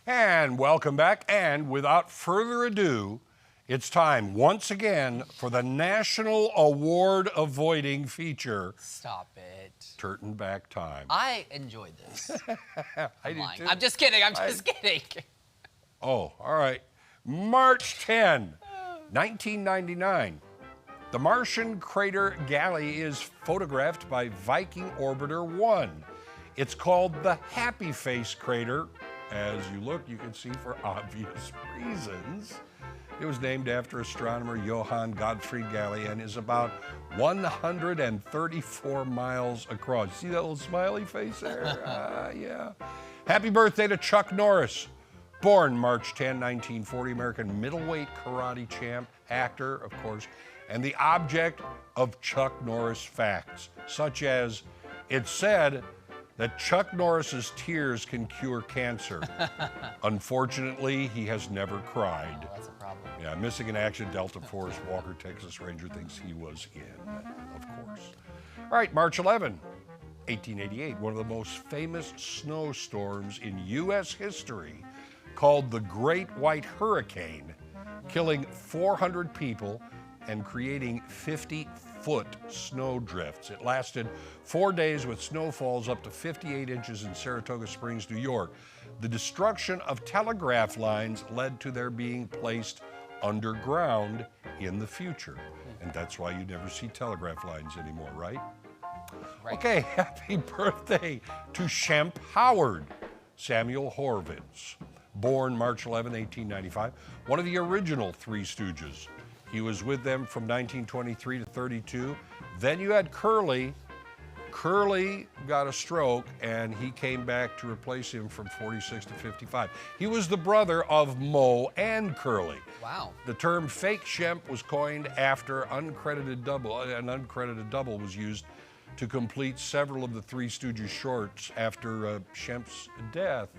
And welcome back. And without further ado, it's time once again for the National Award-avoiding feature. Stop it. Trtan Back Time. I enjoyed this. I do too. I'm just kidding. I'm just kidding. Oh, all right. March 10, 1999. The Martian crater Galley is photographed by Viking Orbiter 1. It's called the Happy Face crater. As you look, you can see for obvious reasons. It was named after astronomer Johann Gottfried Galley and is about 134 miles across. See that little smiley face there? Yeah. Happy birthday to Chuck Norris. Born March 10, 1940, American middleweight karate champ, actor, of course, and the object of Chuck Norris facts, such as it's said that Chuck Norris's tears can cure cancer. Unfortunately, he has never cried. Oh, that's a problem. Yeah, missing in action, Delta Force, Walker, Texas Ranger thinks he was in, of course. All right, March 11, 1888, one of the most famous snowstorms in U.S. history, called the Great White Hurricane, killing 400 people and creating 50-foot snow drifts. It lasted 4 days with snowfalls up to 58 inches in Saratoga Springs, New York. The destruction of telegraph lines led to their being placed underground in the future. And that's why you never see telegraph lines anymore, right? Okay, happy birthday to Shemp Howard, Samuel Horvitz. Born March 11, 1895, one of the original Three Stooges. He was with them from 1923 to 32. Then you had Curly. Curly got a stroke, and he came back to replace him from 46 to 55. He was the brother of Moe and Curly. Wow. The term fake Shemp was coined after uncredited double. An uncredited double was used to complete several of the Three Stooges shorts after Shemp's death.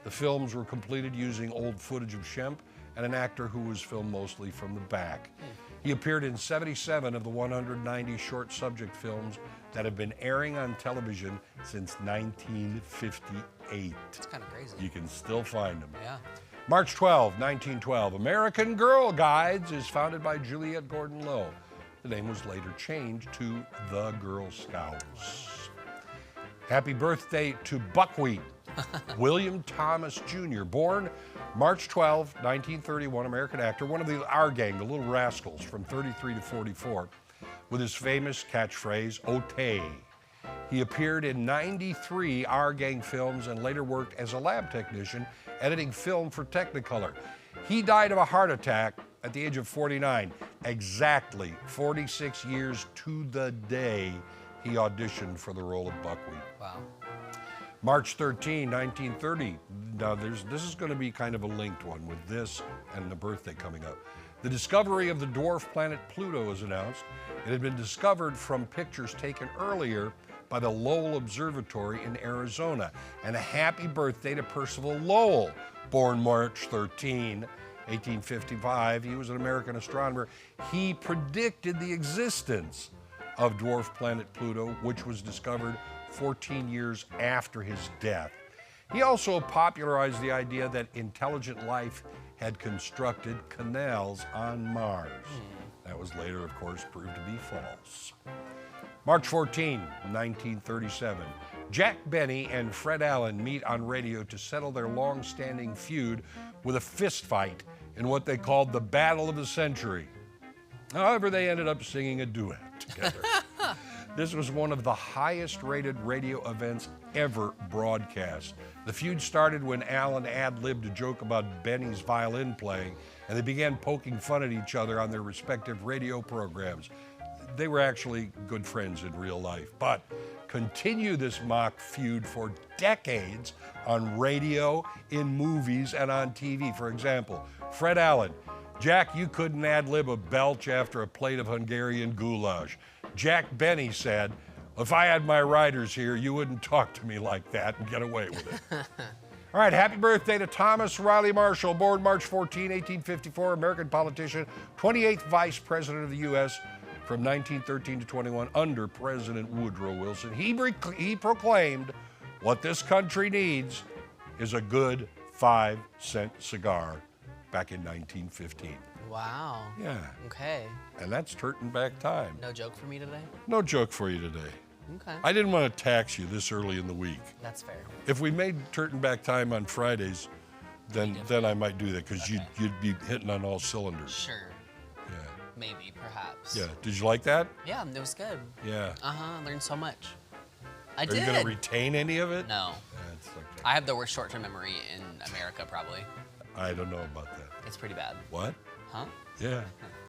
The films were completed using old footage of Shemp and an actor who was filmed mostly from the back. He appeared in 77 of the 190 short subject films that have been airing on television since 1958. It's kind of crazy. You can still find them. Yeah. March 12, 1912, American Girl Guides is founded by Juliette Gordon Low. The name was later changed to the Girl Scouts. Happy birthday to Buckwheat. William Thomas Jr., born March 12, 1931, American actor, one of our gang, the Little Rascals, from 33 to 44, with his famous catchphrase, Otay. He appeared in 93 Our Gang films and later worked as a lab technician, editing film for Technicolor. He died of a heart attack at the age of 49, exactly 46 years to the day he auditioned for the role of Buckwheat. Wow. March 13, 1930. Now, this is going to be kind of a linked one with this and the birthday coming up. The discovery of the dwarf planet Pluto was announced. It had been discovered from pictures taken earlier by the Lowell Observatory in Arizona. And a happy birthday to Percival Lowell, born March 13, 1855. He was an American astronomer. He predicted the existence of dwarf planet Pluto, which was discovered 14 years after his death. He also popularized the idea that intelligent life had constructed canals on Mars. That was later, of course, proved to be false. March 14, 1937. Jack Benny and Fred Allen meet on radio to settle their long-standing feud with a fistfight in what they called the Battle of the Century. However, they ended up singing a duet together. This was one of the highest-rated radio events ever broadcast. The feud started when Allen ad-libbed a joke about Benny's violin playing, and they began poking fun at each other on their respective radio programs. They were actually good friends in real life, but continue this mock feud for decades on radio, in movies, and on TV. For example, Fred Allen, Jack, you couldn't ad-lib a belch after a plate of Hungarian goulash. Jack Benny said, if I had my writers here, you wouldn't talk to me like that and get away with it. All right, happy birthday to Thomas Riley Marshall, born March 14, 1854, American politician, 28th Vice President of the U.S. from 1913 to 21 under President Woodrow Wilson. He proclaimed, what this country needs is a good 5-cent cigar back in 1915. Wow. Yeah, Okay. and that's Trtan Back Time. No joke for me today? No joke for you today. Okay. I didn't want to tax you this early in the week. That's fair. If we made Trtan Back Time on Fridays, then I might do that because Okay. you'd be hitting on all cylinders. Sure. Yeah. Maybe, perhaps. Yeah. Did you like that? Yeah, it was good. Yeah. I learned so much. I Are did. you going to retain any of it? No. That's okay. I have the worst short-term memory in America, probably. I don't know about that. It's pretty bad. What? Huh? Yeah.